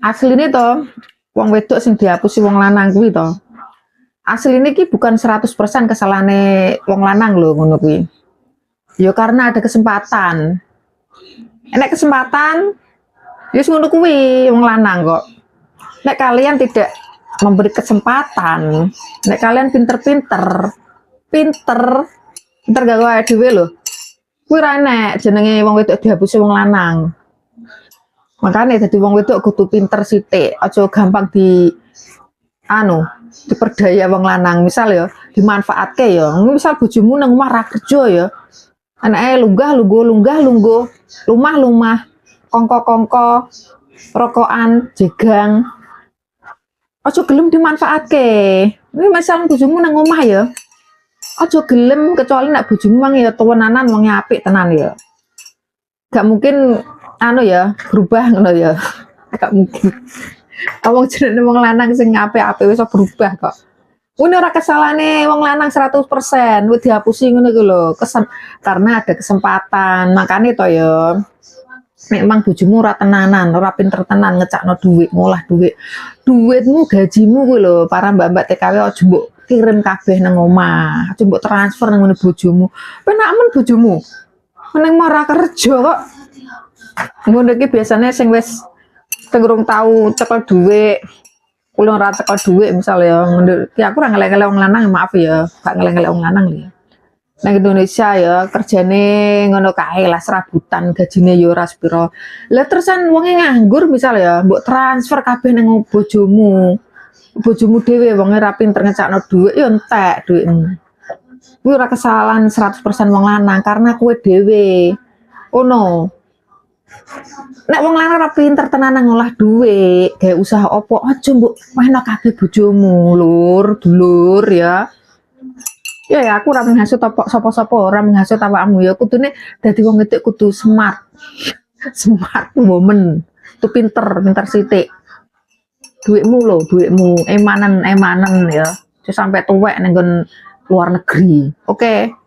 Asline to, wong wedok sing dihapusi wong lanang kuwi to. Asline iki bukan 100% kesalahane wong lanang lho ngono kuwi. Ya karena ada kesempatan. Enek kesempatan, ya ngono kuwi wong lanang kok. Nek kalian tidak memberi kesempatan, nek kalian pinter gawe dhewe lho. Kuwi ra enek jenenge wong wedok dihapusi wong lanang. Makanya jadi wong wedok kudu pinter sithik, aja gampang diperdaya wong lanang. Misal ya dimanfaatke ya. Misal bojomu nang omah ra kerja ya. Anake lunggah lungguh, lumah, kongko, rokokan, jegang. Aja gelem dimanfaatke. Ini misal bojomu nang omah ya. Aja gelem kecuali nek bojomu mang ya tuwenanan wong apik tenan ya. Gak mungkin berubah ngono ya. Gak mungkin. Wong jenenge wong lanang sing apik-apik wis berubah kok. Ini ora kesalahane wong lanang 100%, wis dihapusi ngono iku lho. Karena ada kesempatan. Makane to ya. Memang bojomu ora tenanan, ora pinter tenan ngecakno duit, ngolah duit. Duitmu, gajimu kuwi lho, para mbak-mbak TKW aja mbok kirim kabeh nang omah. Aja mbok transfer nang ngene bojomu. Penak men bojomu. Meneng ora kerja kok. Ngono iki biasanya sing wis tengrung tau cekel dhuwit, kulo ora cekel dhuwit misal ya, ki aku ora ngelek-ngelek wong lanang, maaf ya, gak ngelek-ngelek wong lanang lho. Nang Indonesia ya kerjane ngono kae lah, serabutan, gajine ya ora sepiro. Lah terusan wonge nganggur misal ya, mbok transfer kabeh nang bojomu. Bojomu dhewe wonge ra pinter ngecakno dhuwit ya entek dhuwitmu. Kuwi ora kesalahan 100% wong lanang karena kowe dhewe. Oh no. Nek wong lanang ora pinter tenanan ngolah duit, gawe usaha opo aja mbok wehno kabeh bojomu, lur, dulur ya. Ya aku ora menghasut sapa-sapa, ora menghasut awakmu ya, kudune dadi wong wedok kudu smart. Smart woman. Tu pinter sithik. Duitmu emanen ya. Aja sampai tuwek ning luar negeri. Oke.